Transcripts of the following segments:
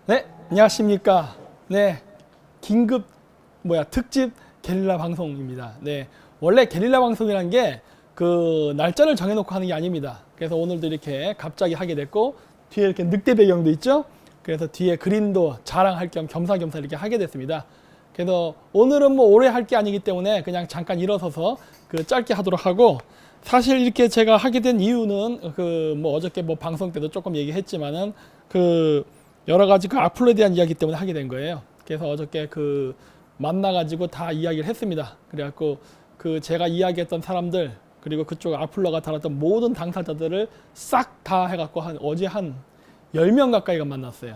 네, 안녕하십니까. 네, 긴급 특집 게릴라 방송입니다. 네, 원래 게릴라 방송이란 게 그 날짜를 정해놓고 하는 게 아닙니다. 그래서 오늘도 이렇게 갑자기 하게 됐고 뒤에 이렇게 늑대 배경도 있죠. 그래서 뒤에 그림도 자랑할 겸 겸사겸사 이렇게 하게 됐습니다. 그래서 오늘은 뭐 오래 할 게 아니기 때문에 그냥 잠깐 일어서서 그 짧게 하도록 하고, 사실 이렇게 제가 하게 된 이유는 그 뭐 어저께 뭐 방송 때도 조금 얘기했지만은 그 여러 가지 그 악플에 대한 이야기 때문에 하게 된 거예요. 그래서 어저께 그 만나가지고 다 이야기를 했습니다. 그래갖고 그 제가 이야기했던 사람들 그리고 그쪽 악플러가 달았던 모든 당사자들을 싹 다 해갖고 어제 한 10명 가까이가 만났어요.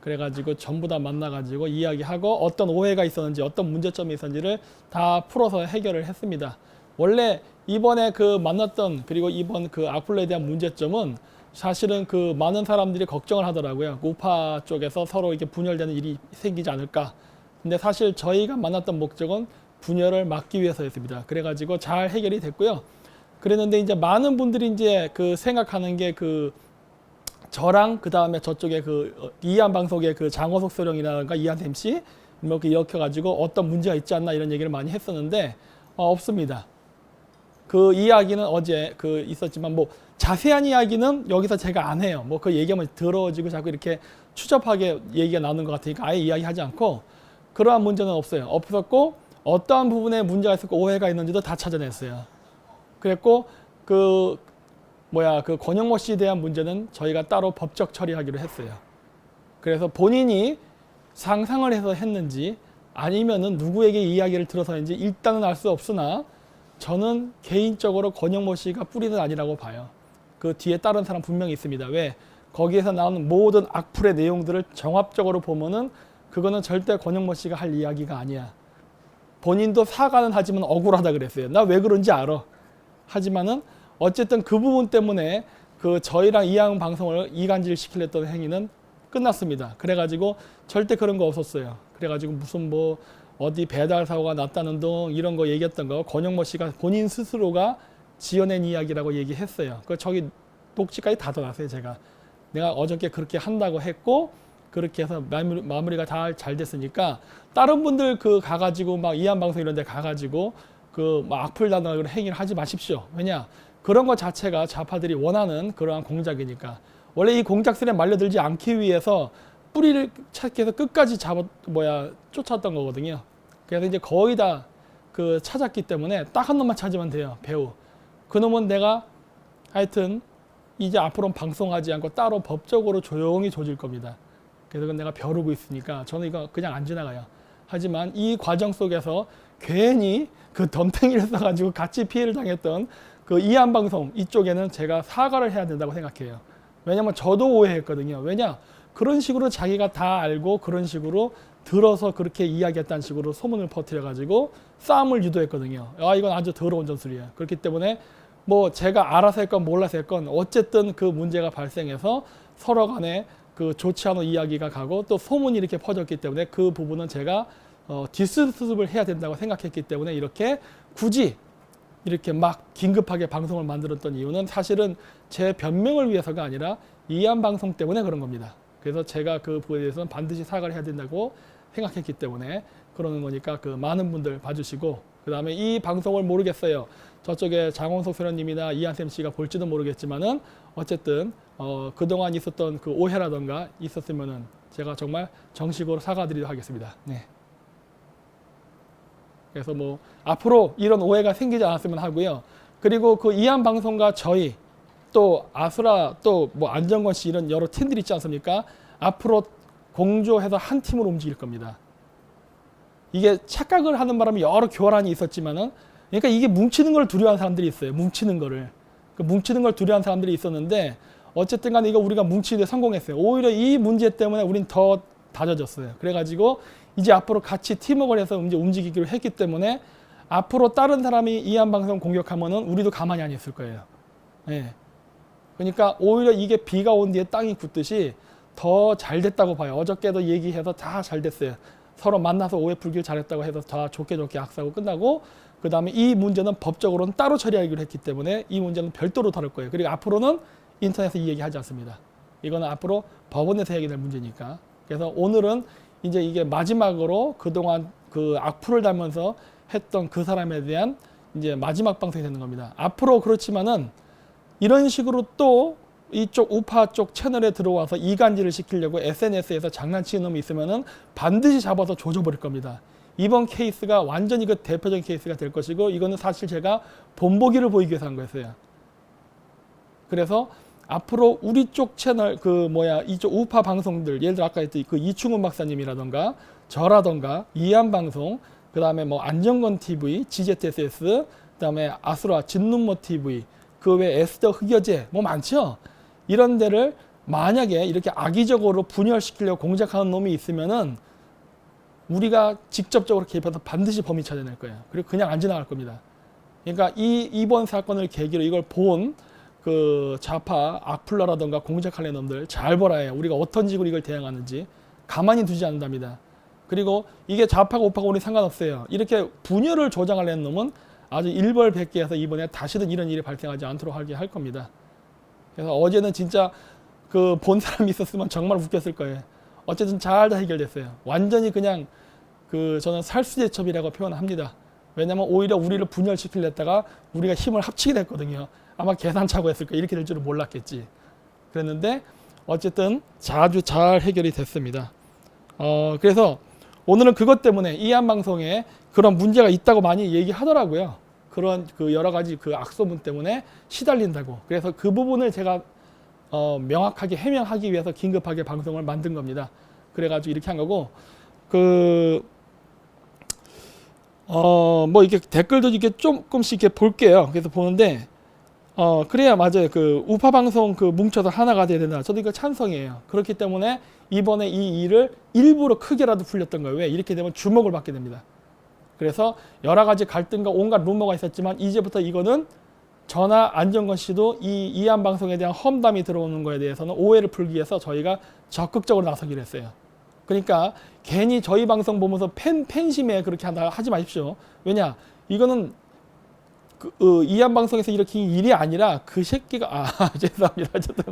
그래가지고 전부 다 만나가지고 이야기하고 어떤 오해가 있었는지 어떤 문제점이 있었는지를 다 풀어서 해결을 했습니다. 원래 이번에 그 만났던 그리고 이번 그 악플러에 대한 문제점은 사실은 그 많은 사람들이 걱정을 하더라고요. 우파 쪽에서 서로 이렇게 분열되는 일이 생기지 않을까. 근데 사실 저희가 만났던 목적은 분열을 막기 위해서였습니다. 그래가지고 잘 해결이 됐고요. 그랬는데 이제 많은 분들이 이제 그 생각하는 게 그 저랑 그 다음에 저쪽에 그 이한 방송의 그 장호석 소령이라든가 이한샘 씨 뭐 이렇게 가지고 어떤 문제가 있지 않나 이런 얘기를 많이 했었는데 없습니다. 그 이야기는 어제 그 있었지만 뭐 자세한 이야기는 여기서 제가 안 해요. 뭐 그 얘기하면 더러워지고 자꾸 이렇게 추접하게 얘기가 나오는 것 같으니까 아예 이야기하지 않고, 그러한 문제는 없었고 어떠한 부분에 문제가 있었고 오해가 있는지도 다 찾아냈어요. 그랬고 그 권영모 씨에 대한 문제는 저희가 따로 법적 처리하기로 했어요. 그래서 본인이 상상을 해서 했는지 아니면은 누구에게 이야기를 들어서 했는지 일단은 알 수 없으나 저는 개인적으로 권영모 씨가 뿌리는 아니라고 봐요. 그 뒤에 다른 사람 분명히 있습니다. 왜? 거기에서 나오는 모든 악플의 내용들을 종합적으로 보면은 그거는 절대 권영모 씨가 할 이야기가 아니야. 본인도 사과는 하지만 억울하다 그랬어요. 나 왜 그런지 알아. 하지만은 어쨌든 그 부분 때문에 그 저희랑 이양 방송을 이간질 시키려던 행위는 끝났습니다. 그래가지고 절대 그런 거 없었어요. 그래가지고 무슨 뭐 어디 배달 사고가 났다는 등 이런 거 얘기했던 거 권영모 씨가 본인 스스로가 지어낸 이야기라고 얘기했어요. 그 저기 녹취까지 다 넣어놨어요. 내가 어저께 그렇게 한다고 했고 그렇게 해서 마무리가 다 잘 됐으니까 다른 분들 그 가가지고 막 이한 방송 이런 데 가가지고 그 막 악플 단어 그런 행위를 하지 마십시오. 왜냐? 그런 것 자체가 좌파들이 원하는 그러한 공작이니까. 원래 이 공작들에 말려들지 않기 위해서 뿌리를 찾기 위해서 끝까지 쫓았던 거거든요. 그래서 이제 거의 다 그 찾았기 때문에 딱 한 놈만 찾으면 돼요. 배우. 그 놈은 내가 하여튼 이제 앞으로는 방송하지 않고 따로 법적으로 조용히 조질 겁니다. 그래서 그건 내가 벼르고 있으니까 저는 이거 그냥 안 지나가요. 하지만 이 과정 속에서 괜히 그 덤탱이를 써가지고 같이 피해를 당했던 그 이한 방송 이쪽에는 제가 사과를 해야 된다고 생각해요. 왜냐면 저도 오해했거든요. 왜냐? 그런 식으로 자기가 다 알고 그런 식으로 들어서 그렇게 이야기했다는 식으로 소문을 퍼뜨려가지고 싸움을 유도했거든요. 이건 아주 더러운 전술이에요. 그렇기 때문에 뭐 제가 알아서 했건 몰라서 했건 어쨌든 그 문제가 발생해서 서로 간에 그 좋지 않은 이야기가 가고 또 소문이 이렇게 퍼졌기 때문에 그 부분은 제가 뒷수습을 해야 된다고 생각했기 때문에 이렇게 굳이 이렇게 막 긴급하게 방송을 만들었던 이유는 사실은 제 변명을 위해서가 아니라 이한 방송 때문에 그런 겁니다. 그래서 제가 그 부분에 대해서는 반드시 사과를 해야 된다고 생각했기 때문에 그러는 거니까 그 많은 분들 봐주시고, 그 다음에 이 방송을 모르겠어요. 저쪽에 장원석 소령님이나 이한샘 씨가 볼지도 모르겠지만은 어쨌든 그동안 있었던 그 오해라던가 있었으면은 제가 정말 정식으로 사과드리도록 하겠습니다. 네. 그래서 뭐 앞으로 이런 오해가 생기지 않았으면 하고요. 그리고 그 이한 방송과 저희 또 아수라 또 뭐 안정권 씨 이런 여러 팀들이 있지 않습니까? 앞으로 공조해서 한 팀으로 움직일 겁니다. 이게 착각을 하는 바람에 여러 교란이 있었지만은, 그러니까 이게 뭉치는 걸 두려워하는 사람들이 있어요. 뭉치는 걸 두려워하는 사람들이 있었는데 어쨌든 간에 이거 우리가 뭉치는데 성공했어요. 오히려 이 문제 때문에 우린 더 다져졌어요. 그래가지고 이제 앞으로 같이 팀워크를 해서 이제 움직이기로 했기 때문에 앞으로 다른 사람이 이한 방송 공격하면은 우리도 가만히 안 있을 거예요. 네. 그러니까 오히려 이게 비가 온 뒤에 땅이 굳듯이 더 잘 됐다고 봐요. 어저께도 얘기해서 다 잘 됐어요. 서로 만나서 오해 풀기를 잘했다고 해서 다 좋게 악수하고 끝나고, 그 다음에 이 문제는 법적으로는 따로 처리하기로 했기 때문에 이 문제는 별도로 다룰 거예요. 그리고 앞으로는 인터넷에서 이 얘기 하지 않습니다. 이거는 앞으로 법원에서 해결될 문제니까. 그래서 오늘은 이제 이게 마지막으로 그동안 그 악플을 달면서 했던 그 사람에 대한 이제 마지막 방송이 되는 겁니다. 앞으로 그렇지만은 이런 식으로 또 이쪽 우파 쪽 채널에 들어와서 이간질을 시키려고 SNS에서 장난치는 놈이 있으면은 반드시 잡아서 조져버릴 겁니다. 이번 케이스가 완전히 그 대표적인 케이스가 될 것이고, 이거는 사실 제가 본보기를 보이기 위해서 한 거였어요. 그래서 앞으로 우리 쪽 채널 이쪽 우파 방송들, 예를 들어 아까 했던 그 이충훈 박사님이라던가 저라던가 이한방송, 그 다음에 뭐 안정건 TV, GZSS, 그 다음에 아수라 진눈모 TV, 그 외에 에스더 흑여제 뭐 많죠. 이런 데를 만약에 이렇게 악의적으로 분열시키려고 공작하는 놈이 있으면은 우리가 직접적으로 개입해서 반드시 범인 찾아낼 거예요. 그리고 그냥 안 지나갈 겁니다. 그러니까 이번 사건을 계기로 이걸 본 그 좌파 악플러라던가 공작하려는 놈들 잘 보라 해요. 우리가 어떤 식으로 이걸 대응하는지 가만히 두지 않는답니다. 그리고 이게 좌파가 우파가 우리 상관없어요. 이렇게 분열을 조장하려는 놈은 아주 일벌백계해서 이번에 다시는 이런 일이 발생하지 않도록 하게 할 겁니다. 그래서 어제는 진짜 그 본 사람이 있었으면 정말 웃겼을 거예요. 어쨌든 잘 다 해결됐어요. 완전히 그냥 저는 살수제첩이라고 표현합니다. 왜냐면 오히려 우리를 분열시키려다가 우리가 힘을 합치게 됐거든요. 아마 계산착오 했을 거예요. 이렇게 될 줄은 몰랐겠지. 그랬는데 어쨌든 아주 잘 해결이 됐습니다. 그래서 오늘은 그것 때문에 이한방송에 그런 문제가 있다고 많이 얘기하더라고요. 그런 여러 가지 악소문 때문에 시달린다고. 그래서 그 부분을 제가 명확하게 해명하기 위해서 긴급하게 방송을 만든 겁니다. 그래가지고 이렇게 한 거고, 뭐 이렇게 댓글도 이렇게 조금씩 이렇게 볼게요. 그래서 보는데, 그래야 맞아요. 우파 방송 뭉쳐서 하나가 돼야 된다. 저도 이거 찬성이에요. 그렇기 때문에 이번에 이 일을 일부러 크게라도 풀렸던 거예요. 왜? 이렇게 되면 주목을 받게 됩니다. 그래서 여러 가지 갈등과 온갖 루머가 있었지만 이제부터 이거는 저나 안정건 씨도 이한 방송에 대한 험담이 들어오는 거에 대해서는 오해를 풀기 위해서 저희가 적극적으로 나서기로 했어요. 그러니까 괜히 저희 방송 보면서 팬심에 그렇게 하지 마십시오. 왜냐? 이거는 이한 방송에서 일으킨 일이 아니라 그 새끼가 죄송합니다. 어쨌든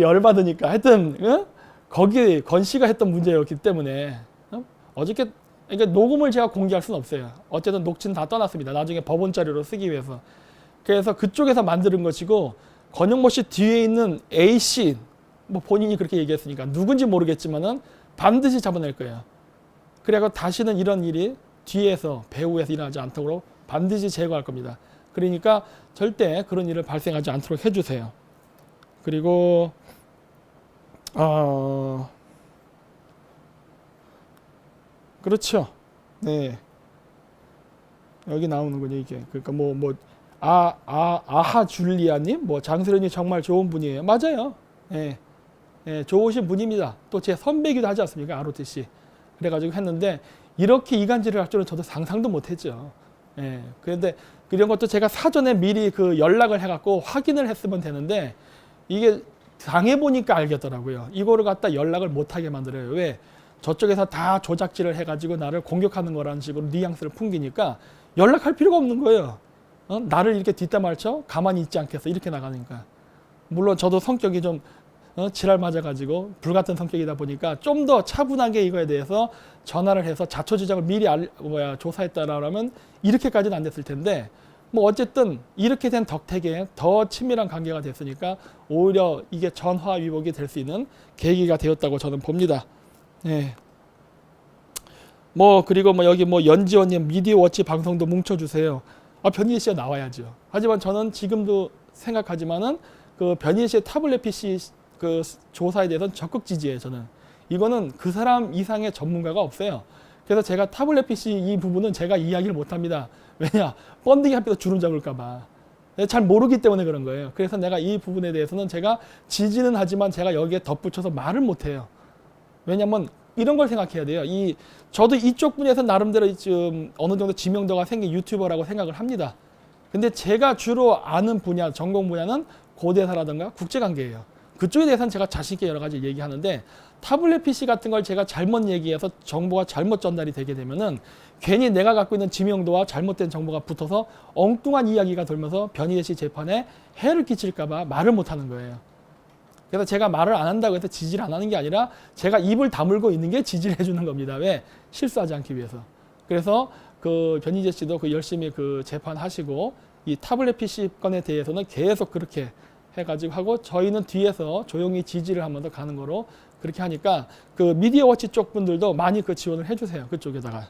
열받으니까 하여튼 거기 건 씨가 했던 문제였기 때문에 어저께 그러니까 녹음을 제가 공개할 수는 없어요. 어쨌든 녹취는 다 떠났습니다. 나중에 법원 자료로 쓰기 위해서. 그래서 그쪽에서 만드는 것이고, 권영모 씨 뒤에 있는 A 씨 뭐 본인이 그렇게 얘기했으니까 누군지 모르겠지만은 반드시 잡아낼 거예요. 그래서 다시는 이런 일이 뒤에서 배후에서 일어나지 않도록 반드시 제거할 겁니다. 그러니까 절대 그런 일을 발생하지 않도록 해주세요. 그리고 그렇죠. 네. 여기 나오는군요, 이게. 그러니까 아하 줄리아님, 장세련이 정말 좋은 분이에요. 맞아요. 예. 예, 좋으신 분입니다. 또 제 선배기도 하지 않습니까? ROTC. 그래가지고 했는데, 이렇게 이간질을 할 줄은 저도 상상도 못했죠. 예. 그런데 이런 것도 제가 사전에 미리 연락을 해갖고 확인을 했으면 되는데, 이게 당해보니까 알겠더라고요. 이거를 갖다 연락을 못하게 만들어요. 왜? 저쪽에서 다 조작질을 해가지고 나를 공격하는 거라는 식으로 뉘앙스를 풍기니까 연락할 필요가 없는 거예요. 나를 이렇게 뒷담화를 쳐? 가만히 있지 않겠어. 이렇게 나가니까. 물론 저도 성격이 좀 지랄 맞아가지고 불같은 성격이다 보니까 좀 더 차분하게 이거에 대해서 전화를 해서 자초지장을 미리 조사했다라면 이렇게까지는 안 됐을 텐데, 뭐 어쨌든 이렇게 된 덕택에 더 친밀한 관계가 됐으니까 오히려 이게 전화 위복이 될 수 있는 계기가 되었다고 저는 봅니다. 예. 그리고 여기 연지원님 미디어 워치 방송도 뭉쳐주세요. 변희애 씨가 나와야죠. 하지만 저는 지금도 생각하지만은 변희애 씨의 타블렛 PC 조사에 대해서는 적극 지지해요. 저는 이거는 그 사람 이상의 전문가가 없어요. 그래서 제가 타블렛 PC 이 부분은 제가 이야기를 못합니다. 왜냐? 번데기 앞에서 주름 잡을까봐. 잘 모르기 때문에 그런 거예요. 그래서 내가 이 부분에 대해서는 제가 지지는 하지만 제가 여기에 덧붙여서 말을 못해요. 왜냐면 이런 걸 생각해야 돼요. 저도 이쪽 분야에서 나름대로 좀 어느 정도 지명도가 생긴 유튜버라고 생각을 합니다. 근데 제가 주로 아는 분야, 전공 분야는 고대사라든가 국제관계예요. 그쪽에 대해서는 제가 자신있게 여러 가지 얘기하는데, 타블렛 PC 같은 걸 제가 잘못 얘기해서 정보가 잘못 전달이 되게 되면은 괜히 내가 갖고 있는 지명도와 잘못된 정보가 붙어서 엉뚱한 이야기가 돌면서 변희애 씨 재판에 해를 끼칠까봐 말을 못하는 거예요. 그래서 제가 말을 안 한다고 해서 지지를 안 하는 게 아니라 제가 입을 다물고 있는 게 지지를 해주는 겁니다. 왜? 실수하지 않기 위해서. 그래서 그 변희재 씨도 그 열심히 그 재판하시고 이 타블렛 PC 건에 대해서는 계속 그렇게 해가지고 하고 저희는 뒤에서 조용히 지지를 하면서 가는 거로 그렇게 하니까 그 미디어 워치 쪽 분들도 많이 그 지원을 해주세요. 그쪽에다가.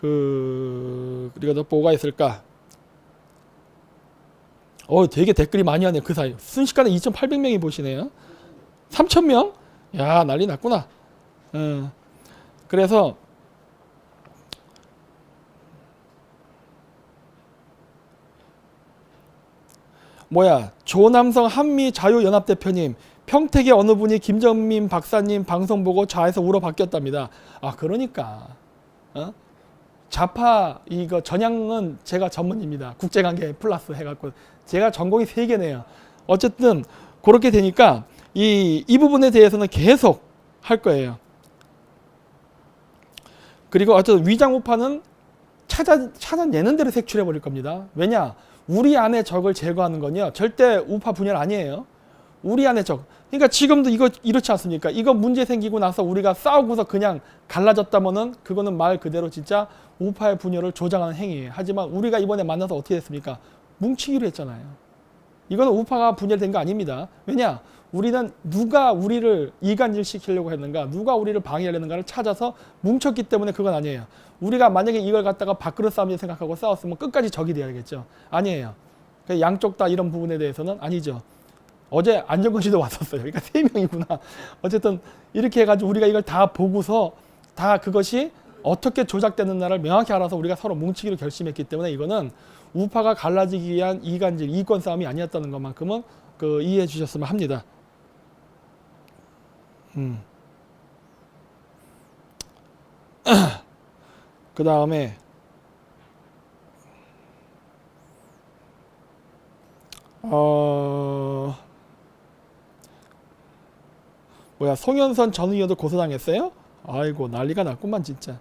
그리고 또 뭐가 있을까? 되게 댓글이 많이 하네요. 그 사이. 순식간에 2,800명이 보시네요. 3,000명? 야, 난리 났구나. 그래서 조남성 한미자유연합 대표님, 평택의 어느 분이 김정민 박사님 방송 보고 좌에서 우로 바뀌었답니다. 그러니까 좌파 이거 전향은 제가 전문입니다. 국제관계 플러스 해갖고 제가 전공이 3개네요. 어쨌든 그렇게 되니까 이 부분에 대해서는 계속 할 거예요. 그리고 어쨌든 위장 우파는 찾아내는 대로 색출해 버릴 겁니다. 왜냐? 우리 안의 적을 제거하는 건요 절대 우파 분열 아니에요. 우리 안의 적. 그러니까 지금도 이거 이렇지 않습니까? 이거 문제 생기고 나서 우리가 싸우고서 그냥 갈라졌다면은 그거는 말 그대로 진짜 우파의 분열을 조장하는 행위예요. 하지만 우리가 이번에 만나서 어떻게 됐습니까? 뭉치기로 했잖아요. 이거는 우파가 분열된 거 아닙니다. 왜냐? 우리는 누가 우리를 이간질시키려고 했는가, 누가 우리를 방해하려는가를 찾아서 뭉쳤기 때문에 그건 아니에요. 우리가 만약에 이걸 갖다가 밥그릇 싸움이라 생각하고 싸웠으면 끝까지 적이 돼야겠죠. 아니에요. 양쪽 다 이런 부분에 대해서는 아니죠. 어제 안정권 씨도 왔었어요. 그러니까 3명이구나. 어쨌든 이렇게 해가지고 우리가 이걸 다 보고서 다 그것이 어떻게 조작되는가를 명확히 알아서 우리가 서로 뭉치기로 결심했기 때문에 이거는 우파가 갈라지기 위한 이간질, 이권 싸움이 아니었다는 것만큼은 그 이해해 주셨으면 합니다. 그 다음에 송현선 전 의원도 고소당했어요? 아이고 난리가 났구만 진짜.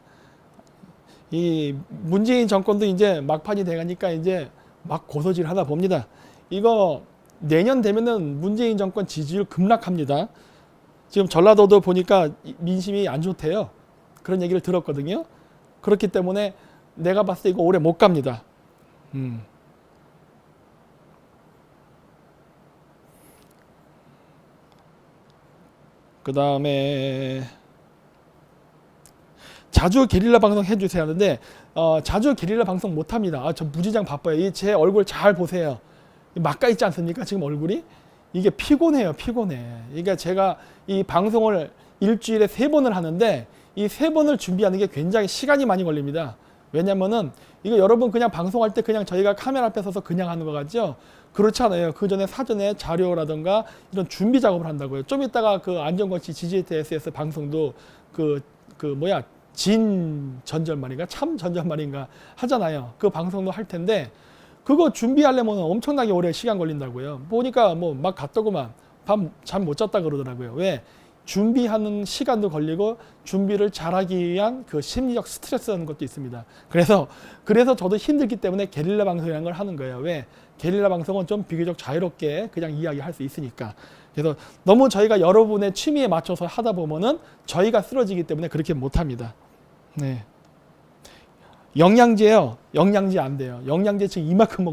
이 문재인 정권도 이제 막판이 돼가니까 이제 막 고소질 하다 봅니다. 이거 내년 되면은 문재인 정권 지지율 급락합니다. 지금 전라도도 보니까 민심이 안 좋대요. 그런 얘기를 들었거든요. 그렇기 때문에 내가 봤을 때 이거 오래 못 갑니다. 그 다음에 자주 게릴라 방송 해주세요 하는데 자주 게릴라 방송 못합니다. 저 무지장 바빠요. 제 얼굴 잘 보세요. 막가 있지 않습니까? 지금 얼굴이 이게 피곤해요. 피곤해. 그러니까 제가 이 방송을 일주일에 3번을 하는데 이 3번을 준비하는 게 굉장히 시간이 많이 걸립니다. 왜냐면은 이거 여러분 그냥 방송할 때 그냥 저희가 카메라 앞에 서서 그냥 하는 거 같죠? 그렇지 않아요. 그 전에 사전에 자료라든가 이런 준비 작업을 한다고요. 좀 이따가 그 안정권씨 GGTSS 방송도 진 전절말인가 참 전절말인가 하잖아요. 그 방송도 할 텐데 그거 준비하려면 엄청나게 오래 시간 걸린다고요. 보니까 뭐 막 갔더구만 밤 잠 못 잤다 그러더라고요. 왜? 준비하는 시간도 걸리고 준비를 잘하기 위한 그 심리적 스트레스라는 것도 있습니다. 그래서 저도 힘들기 때문에 게릴라 방송이라는 걸 하는 거예요. 왜? 게릴라 방송은 좀 비교적 자유롭게 그냥 이야기할 수 있으니까. 그래서 너무 저희가 여러분의 취미에 맞춰서 하다 보면은 저희가 쓰러지기 때문에 그렇게 못합니다. 네. 영양제요. 영양제 안 돼요. 영양제 지금 이만큼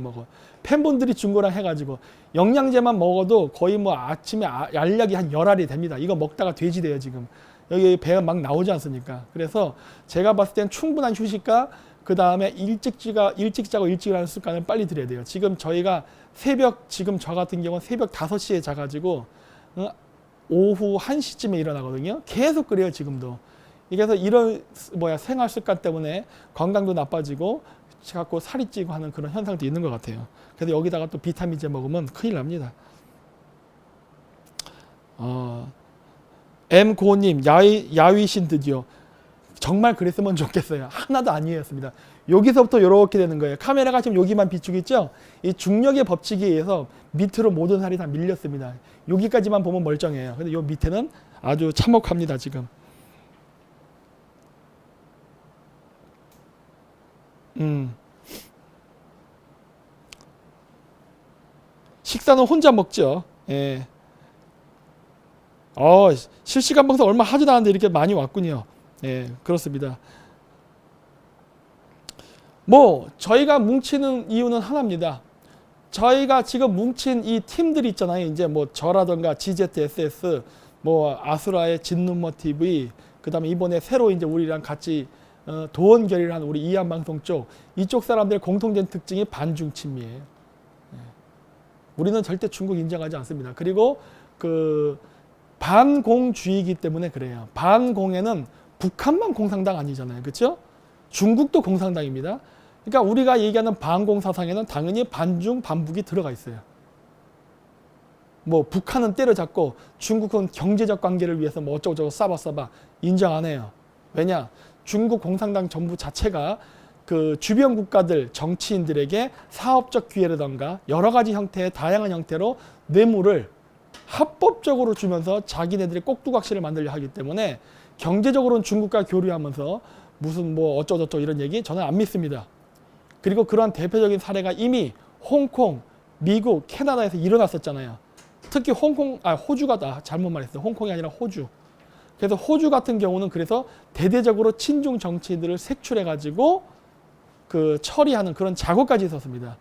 먹어. 팬분들이 준 거랑 해가지고 영양제만 먹어도 거의 뭐 아침에 알약이 한 10알이 됩니다. 이거 먹다가 돼지 돼요 지금. 여기 배가 막 나오지 않습니까? 그래서 제가 봤을 땐 충분한 휴식과 그 다음에 일찍 자고 일찍 일어나는 습관을 빨리 들여야 돼요. 지금 저희가 지금 저 같은 경우는 새벽 5시에 자가지고 오후 1시쯤에 일어나거든요. 계속 그래요 지금도. 그래서 이런 생활 습관 때문에 건강도 나빠지고 갖고 살이 찌고 하는 그런 현상도 있는 것 같아요. 그래서 여기다가 또 비타민제 먹으면 큰일 납니다. M고님 야위신 드디어 정말 그랬으면 좋겠어요. 하나도 아니었습니다. 여기서부터 이렇게 되는 거예요. 카메라가 지금 여기만 비추고 있죠. 이 중력의 법칙에 의해서 밑으로 모든 살이 다 밀렸습니다. 여기까지만 보면 멀쩡해요. 근데 요 밑에는 아주 참혹합니다 지금. 식사는 혼자 먹죠. 예. 실시간 방송 얼마 하지도 않았는데 이렇게 많이 왔군요. 예, 그렇습니다. 뭐 저희가 뭉치는 이유는 하나입니다. 저희가 지금 뭉친 이 팀들이 있잖아요. 이제 뭐 저라든가 GZSS, 뭐 아수라의 진눈머 TV, 그다음에 이번에 새로 이제 우리랑 같이 도원 결의를 한 우리 이한 방송 쪽, 이쪽 사람들의 공통된 특징이 반중침이에요. 예. 우리는 절대 중국 인정하지 않습니다. 그리고 그 반공주의이기 때문에 그래요. 반공에는 북한만 공산당 아니잖아요. 그렇죠? 중국도 공산당입니다. 그러니까 우리가 얘기하는 반공 사상에는 당연히 반중, 반북이 들어가 있어요. 뭐 북한은 때려잡고 중국은 경제적 관계를 위해서 뭐 어쩌고저쩌고 싸바 인정 안 해요. 왜냐? 중국 공산당 정부 자체가 그 주변 국가들 정치인들에게 사업적 기회라던가 여러 가지 형태의 다양한 형태로 뇌물을 합법적으로 주면서 자기네들이 꼭두각시를 만들려 하기 때문에 경제적으로는 중국과 교류하면서 무슨 뭐 어쩌고저쩌고 이런 얘기 저는 안 믿습니다. 그리고 그러한 대표적인 사례가 이미 홍콩, 미국, 캐나다에서 일어났었잖아요. 특히 호주가 잘못 말했어요. 홍콩이 아니라 호주. 그래서 호주 같은 경우는 그래서 대대적으로 친중 정치인들을 색출해가지고 그 처리하는 그런 작업까지 있었습니다.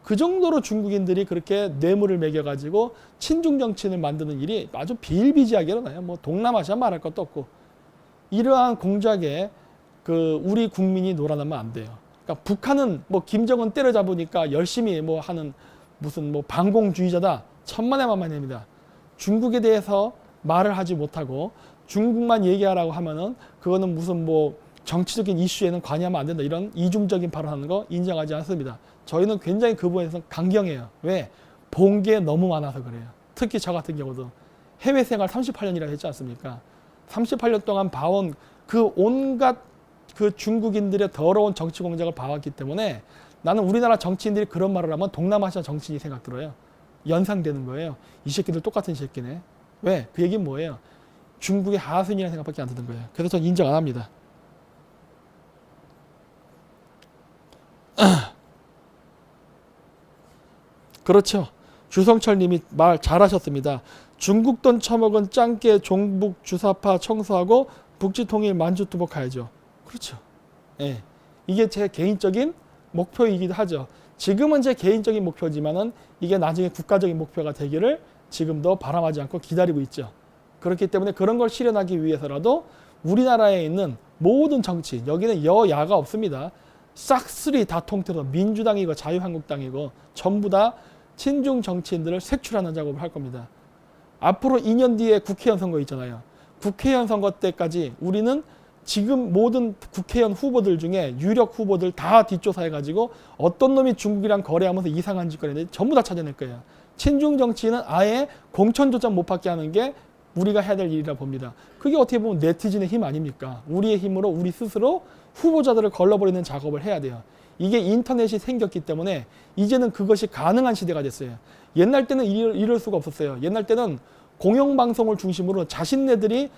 그 정도로 중국인들이 그렇게 뇌물을 매겨가지고 친중 정치인을 만드는 일이 아주 비일비재하게 일어나요. 뭐 동남아시아 말할 것도 없고. 이러한 공작에 그 우리 국민이 놀아나면 안 돼요. 그러니까 북한은 뭐 김정은 때려잡으니까 열심히 뭐 하는 무슨 뭐 반공주의자다. 천만의 만만입니다. 중국에 대해서 말을 하지 못하고 중국만 얘기하라고 하면은 그거는 무슨 뭐 정치적인 이슈에는 관여하면 안 된다. 이런 이중적인 발언하는 거 인정하지 않습니다. 저희는 굉장히 그 부분에서 강경해요. 왜? 본 게 너무 많아서 그래요. 특히 저 같은 경우도 해외 생활 38년이라 했지 않습니까? 38년 동안 봐온 그 온갖 그 중국인들의 더러운 정치 공작을 봐왔기 때문에 나는 우리나라 정치인들이 그런 말을 하면 동남아시아 정치인이 생각 들어요. 연상되는 거예요. 이 새끼들 똑같은 새끼네. 왜? 그 얘기는 뭐예요? 중국의 하순이라는 생각밖에 안 드는 거예요. 그래서 전 인정 안 합니다. 그렇죠. 주성철 님이 말 잘하셨습니다. 중국 돈 처먹은 짱깨 종북 주사파 청소하고 북지통일 만주투복 가야죠. 그렇죠. 예. 이게 제 개인적인 목표이기도 하죠. 지금은 제 개인적인 목표지만은 이게 나중에 국가적인 목표가 되기를 지금도 바람하지 않고 기다리고 있죠. 그렇기 때문에 그런 걸 실현하기 위해서라도 우리나라에 있는 모든 정치, 여기는 여야가 없습니다. 싹쓸이 다 통틀어 민주당이고 자유한국당이고 전부 다 친중 정치인들을 색출하는 작업을 할 겁니다. 앞으로 2년 뒤에 국회의원 선거 있잖아요. 국회의원 선거 때까지 우리는 지금 모든 국회의원 후보들 중에 유력 후보들 다 뒷조사해가지고 어떤 놈이 중국이랑 거래하면서 이상한 짓거리 했는지 전부 다 찾아낼 거예요. 친중 정치인은 아예 공천조차 못 받게 하는 게 우리가 해야 될 일이라 봅니다. 그게 어떻게 보면 네티즌의 힘 아닙니까? 우리의 힘으로 우리 스스로 후보자들을 걸러버리는 작업을 해야 돼요. 이게 인터넷이 생겼기 때문에 이제는 그것이 가능한 시대가 됐어요. 옛날 때는 이럴 수가 없었어요. 옛날 때는 공영방송을 중심으로 자신네들이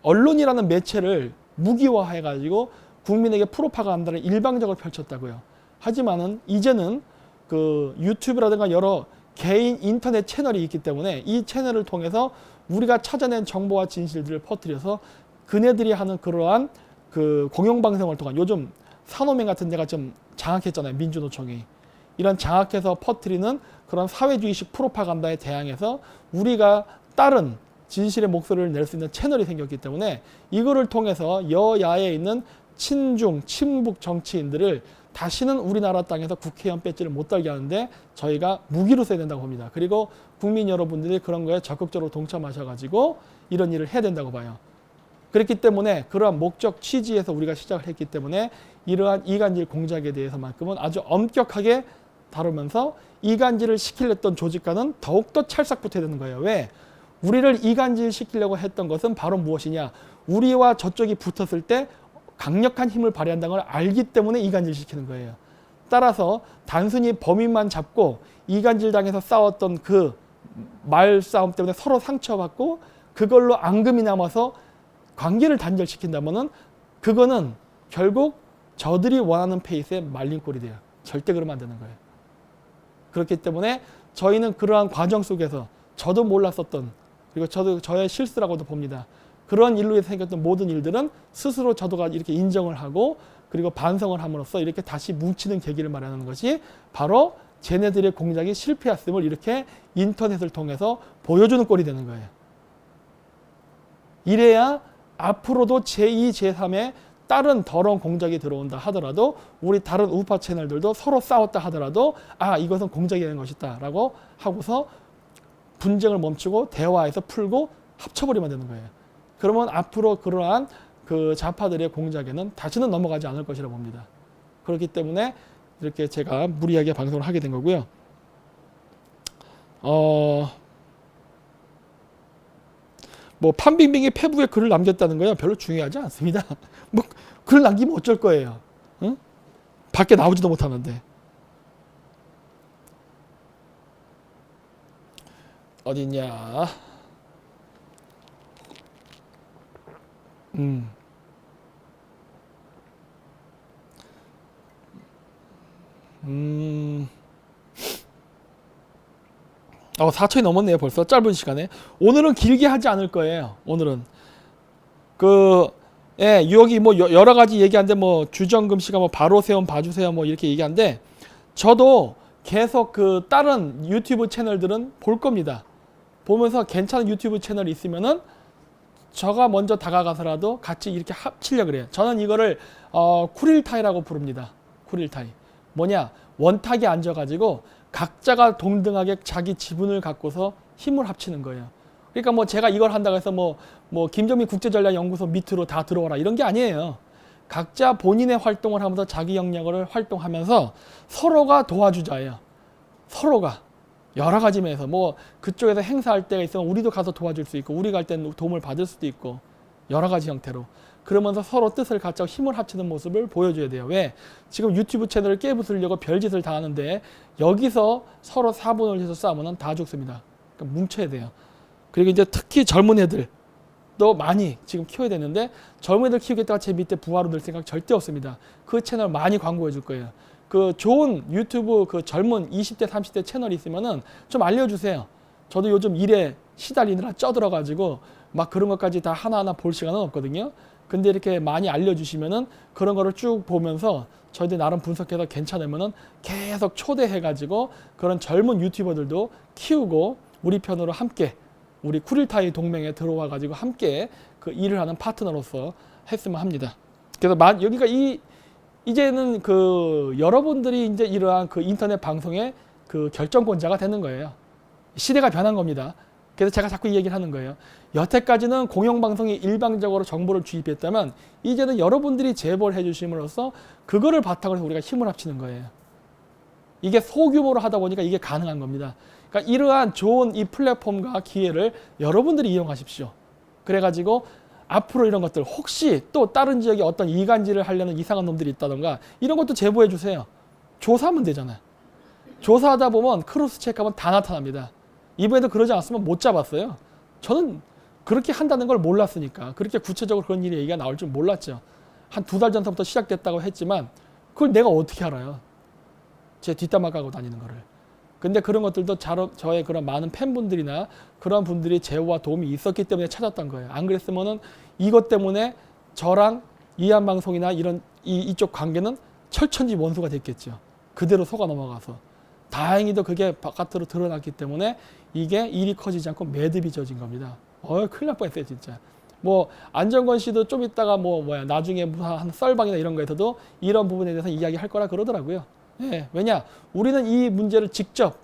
언론이라는 매체를 무기화해가지고 국민에게 프로파간다를 일방적으로 펼쳤다고요. 하지만은 이제는 그 유튜브라든가 여러 개인 인터넷 채널이 있기 때문에 이 채널을 통해서 우리가 찾아낸 정보와 진실들을 퍼뜨려서 그네들이 하는 그러한 그 공영방송을 통한 요즘 산호맹 같은 데가 좀 장악했잖아요. 민주노총이. 이런 장악해서 퍼뜨리는 그런 사회주의식 프로파간다에 대항해서 우리가 다른 진실의 목소리를 낼 수 있는 채널이 생겼기 때문에 이거를 통해서 여야에 있는 친중, 친북 정치인들을 다시는 우리나라 땅에서 국회의원 배지를 못 달게 하는데 저희가 무기로 써야 된다고 봅니다. 그리고 국민 여러분들이 그런 거에 적극적으로 동참하셔가지고 이런 일을 해야 된다고 봐요. 그렇기 때문에 그러한 목적 취지에서 우리가 시작을 했기 때문에 이러한 이간질 공작에 대해서만큼은 아주 엄격하게 다루면서 이간질을 시키려던 조직과는 더욱더 찰싹붙어야 되는 거예요. 왜? 우리를 이간질 시키려고 했던 것은 바로 무엇이냐? 우리와 저쪽이 붙었을 때 강력한 힘을 발휘한다는 걸 알기 때문에 이간질 시키는 거예요. 따라서 단순히 범인만 잡고 이간질 당해서 싸웠던 그 말싸움 때문에 서로 상처받고 그걸로 앙금이 남아서 관계를 단절시킨다면은 그거는 결국 저들이 원하는 페이스에 말린 꼴이 돼요. 절대 그러면 안 되는 거예요. 그렇기 때문에 저희는 그러한 과정 속에서 저도 몰랐었던, 그리고 저도 저의 실수라고도 봅니다. 그런 일로 인해서 생겼던 모든 일들은 스스로 저도가 이렇게 인정을 하고 그리고 반성을 함으로써 이렇게 다시 뭉치는 계기를 마련하는 것이 바로 쟤네들의 공작이 실패했음을 이렇게 인터넷을 통해서 보여주는 꼴이 되는 거예요. 이래야 앞으로도 제2, 제3의 다른 더러운 공작이 들어온다 하더라도 우리 다른 우파 채널들도 서로 싸웠다 하더라도 아, 이것은 공작이 되는 것이다 라고 하고서 분쟁을 멈추고 대화해서 풀고 합쳐버리면 되는 거예요. 그러면 앞으로 그러한 그 좌파들의 공작에는 다시는 넘어가지 않을 것이라고 봅니다. 그렇기 때문에 이렇게 제가 무리하게 방송을 하게 된 거고요. 뭐 판빙빙이 페북에 글을 남겼다는 거요 별로 중요하지 않습니다. 뭐 글 남기면 어쩔 거예요. 응? 밖에 나오지도 못하는데. 어딨냐? 어, 4천이 넘었네요. 벌써 짧은 시간에. 오늘은 길게 하지 않을 거예요. 오늘은 여기 뭐 여러 가지 얘기하는데 뭐 주정금 씨가 뭐 바로 세움 봐주세요 뭐 이렇게 얘기하는데 저도 계속 그 다른 유튜브 채널들은 볼 겁니다. 보면서 괜찮은 유튜브 채널이 있으면은 저가 먼저 다가가서라도 같이 이렇게 합치려고 그래요. 저는 이거를 쿠릴타이라고 부릅니다. 쿠릴타이. 뭐냐? 원탁에 앉아가지고 각자가 동등하게 자기 지분을 갖고서 힘을 합치는 거예요. 그러니까 뭐 제가 이걸 한다고 해서 뭐 김정민 국제전략연구소 밑으로 다 들어와라 이런 게 아니에요. 각자 본인의 활동을 하면서 자기 영역을 활동하면서 서로가 도와주자예요. 서로가 여러 가지 면에서 뭐 그쪽에서 행사할 때가 있으면 우리도 가서 도와줄 수 있고 우리가 할 때는 도움을 받을 수도 있고 여러 가지 형태로 그러면서 서로 뜻을 갖고 힘을 합치는 모습을 보여줘야 돼요. 왜? 지금 유튜브 채널을 깨부수려고 별짓을 다 하는데 여기서 서로 사분을 해서 싸우면 다 죽습니다. 그러니까 뭉쳐야 돼요. 그리고 이제 특히 젊은 애들도 많이 지금 키워야 되는데 젊은 애들 키우겠다가 제 밑에 부하로 늘 생각 절대 없습니다. 그 채널 많이 광고해 줄 거예요. 그 좋은 유튜브 그 젊은 20대 30대 채널이 있으면은 좀 알려주세요. 저도 요즘 일에 시달리느라 쪄들어가지고 막 그런 것까지 다 하나하나 볼 시간은 없거든요. 근데 이렇게 많이 알려주시면은 그런 거를 쭉 보면서 저희들 나름 분석해서 괜찮으면은 계속 초대해가지고 그런 젊은 유튜버들도 키우고 우리 편으로 함께 우리 쿠릴타이 동맹에 들어와가지고 함께 그 일을 하는 파트너로서 했으면 합니다. 그래서 여기가 이제는 그 여러분들이 이제 이러한 그 인터넷 방송의 그 결정권자가 되는 거예요. 시대가 변한 겁니다. 그래서 제가 자꾸 이 얘기를 하는 거예요. 여태까지는 공영방송이 일방적으로 정보를 주입했다면 이제는 여러분들이 제보를 해주심으로써 그거를 바탕으로 해서 우리가 힘을 합치는 거예요. 이게 소규모로 하다 보니까 이게 가능한 겁니다. 그러니까 이러한 좋은 이 플랫폼과 기회를 여러분들이 이용하십시오. 그래가지고 앞으로 이런 것들 혹시 또 다른 지역에 어떤 이간질을 하려는 이상한 놈들이 있다던가 이런 것도 제보해 주세요. 조사하면 되잖아요. 조사하다 보면 크로스 체크하면 다 나타납니다. 이번에도 그러지 않았으면 못 잡았어요. 저는 그렇게 한다는 걸 몰랐으니까 그렇게 구체적으로 그런 일이 얘기가 나올 줄 몰랐죠. 한 2달 전부터 시작됐다고 했지만 그걸 내가 어떻게 알아요. 제 뒷담화 까고 다니는 거를. 근데 그런 것들도 저의 그런 많은 팬분들이나 그런 분들이 제보와 도움이 있었기 때문에 찾았던 거예요. 안 그랬으면은 이것 때문에 저랑 이한방송이나 이쪽 관계는 철천지 원수가 됐겠죠. 그대로 속아 넘어가서. 다행히도 그게 바깥으로 드러났기 때문에 이게 일이 커지지 않고 매듭이 져진 겁니다. 큰일 날 뻔했어요, 진짜. 뭐 안정권 씨도 좀 있다가 나중에 한 썰방이나 이런 거에서도 이런 부분에 대해서 이야기할 거라 그러더라고요. 예, 왜냐? 우리는 이 문제를 직접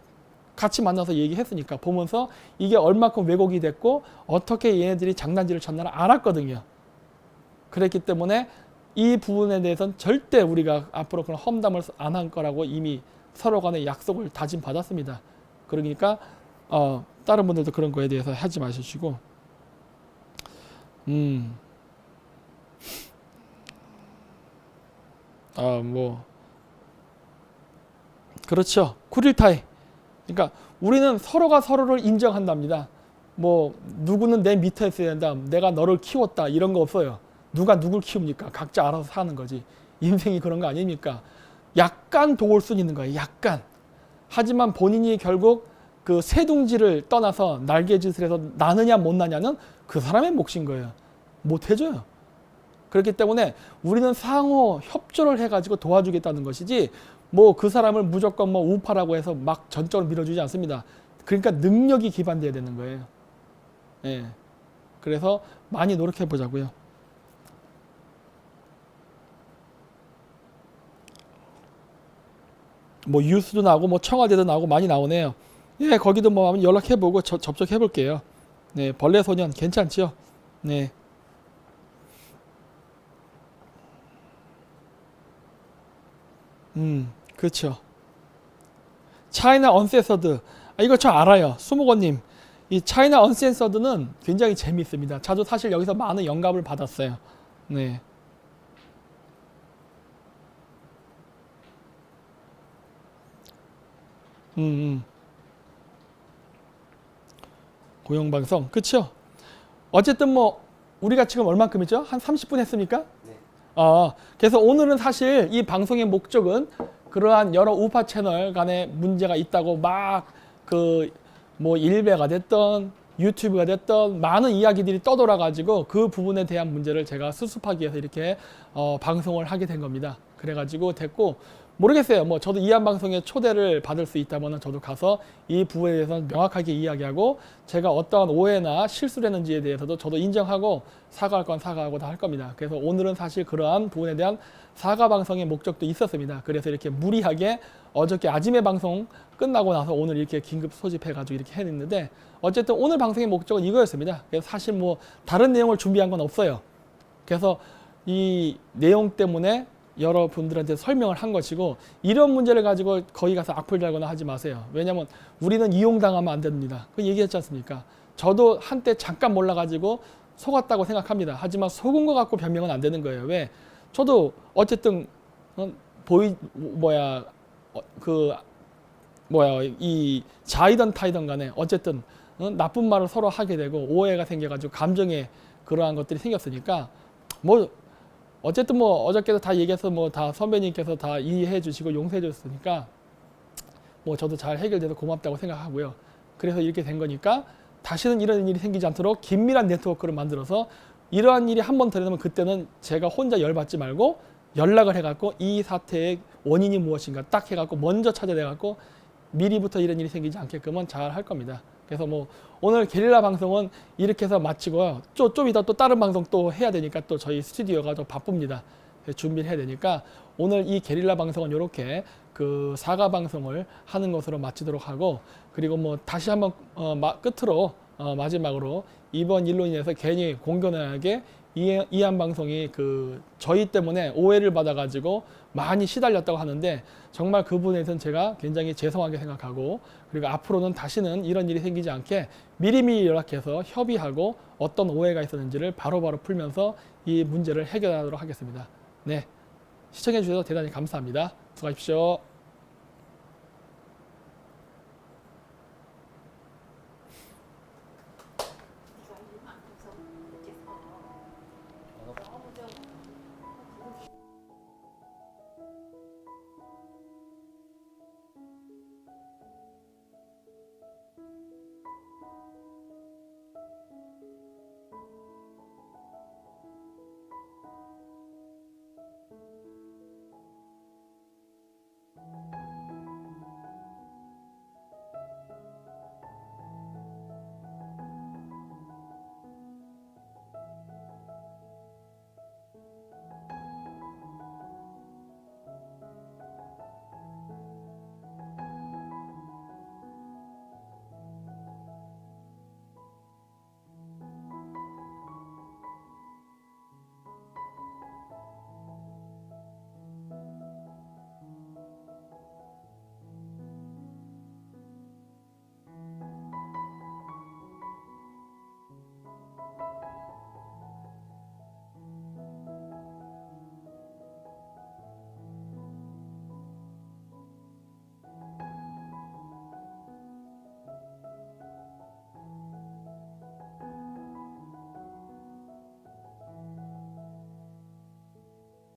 같이 만나서 얘기했으니까 보면서 이게 얼마큼 왜곡이 됐고 어떻게 얘네들이 장난질을 쳤나를 알았거든요. 그랬기 때문에 이 부분에 대해서는 절대 우리가 앞으로 그런 험담을 안 할 거라고 이미 서로 간에 약속을 다짐받았습니다. 그러니까 다른 분들도 그런 거에 대해서 하지 마시고 그렇죠. 쿠릴타이. 그러니까 우리는 서로가 서로를 인정한답니다. 뭐 누구는 내 밑에 있어야 된다. 내가 너를 키웠다. 이런 거 없어요. 누가 누굴 키웁니까? 각자 알아서 사는 거지. 인생이 그런 거 아닙니까? 약간 도울 수는 있는 거예요. 약간. 하지만 본인이 결국 그 새둥지를 떠나서 날개짓을 해서 나느냐 못 나냐는 그 사람의 몫인 거예요. 못 해줘요. 그렇기 때문에 우리는 상호 협조를 해가지고 도와주겠다는 것이지 뭐 그 사람을 무조건 뭐 우파라고 해서 막 전적으로 밀어주지 않습니다. 그러니까 능력이 기반돼야 되는 거예요. 예. 그래서 많이 노력해 보자고요. 뭐 유스도 나오고 뭐 청와대도 나오고 많이 나오네요. 예, 거기도 뭐 한번 연락해보고 접촉해볼게요. 네, 벌레소년 괜찮죠? 네. 그렇죠. 차이나 언센서드. 아, 이거 저 알아요. 수목원님. 이 차이나 언센서드는 굉장히 재미있습니다. 저도 사실 여기서 많은 영감을 받았어요. 네. 음, 음. 고용방송. 그쵸? 어쨌든 뭐, 우리가 지금 얼만큼이죠? 한 30분 했습니까? 네. 그래서 오늘은 사실 이 방송의 목적은 그러한 여러 우파 채널 간에 문제가 있다고 막 그 뭐 일베가 됐던 유튜브가 됐던 많은 이야기들이 떠돌아 가지고 그 부분에 대한 문제를 제가 수습하기 위해서 이렇게 방송을 하게 된 겁니다. 그래가지고 됐고 모르겠어요. 뭐 저도 이한 방송에 초대를 받을 수 있다면 저도 가서 이 부분에 대해서는 명확하게 이야기하고 제가 어떠한 오해나 실수를 했는지에 대해서도 저도 인정하고 사과할 건 사과하고 다 할 겁니다. 그래서 오늘은 사실 그러한 부분에 대한 사과 방송의 목적도 있었습니다. 그래서 이렇게 무리하게 어저께 아침에 방송 끝나고 나서 오늘 이렇게 긴급 소집해가지고 이렇게 했는데 어쨌든 오늘 방송의 목적은 이거였습니다. 그래서 사실 뭐 다른 내용을 준비한 건 없어요. 그래서 이 내용 때문에 여러분들한테 설명을 한 것이고 이런 문제를 가지고 거기 가서 악플 달거나 하지 마세요. 왜냐하면 우리는 이용당하면 안 됩니다. 그 얘기했지 않습니까? 저도 한때 잠깐 몰라가지고 속았다고 생각합니다. 하지만 속은 거 갖고 변명은 안 되는 거예요. 왜? 저도 어쨌든 이 자이던 타이던 간에 어쨌든 나쁜 말을 서로 하게 되고 오해가 생겨가지고 감정에 그러한 것들이 생겼으니까 뭐 어쨌든 뭐 어저께도 다 얘기해서 뭐 다 선배님께서 다 이해해 주시고 용서해 줬으니까 뭐 저도 잘 해결돼서 고맙다고 생각하고요. 그래서 이렇게 된 거니까 다시는 이런 일이 생기지 않도록 긴밀한 네트워크를 만들어서 이러한 일이 한 번 더 되면 그때는 제가 혼자 열받지 말고 연락을 해갖고 이 사태의 원인이 무엇인가 딱 해갖고 먼저 찾아내갖고 미리부터 이런 일이 생기지 않게끔은 잘 할 겁니다. 그래서 뭐 오늘 게릴라 방송은 이렇게 해서 마치고요. 좀 이따 또 다른 방송 또 해야 되니까 또 저희 스튜디오가 좀 바쁩니다. 준비를 해야 되니까 오늘 이 게릴라 방송은 이렇게 그 사과 방송을 하는 것으로 마치도록 하고 그리고 뭐 다시 한번 끝으로 마지막으로 이번 일로 인해서 괜히 공견하게 이한 방송이 그 저희 때문에 오해를 받아가지고 많이 시달렸다고 하는데 정말 그 부분에서는 제가 굉장히 죄송하게 생각하고 그리고 앞으로는 다시는 이런 일이 생기지 않게 미리미리 연락해서 협의하고 어떤 오해가 있었는지를 바로바로 풀면서 이 문제를 해결하도록 하겠습니다. 네, 시청해 주셔서 대단히 감사합니다. 수고하십시오.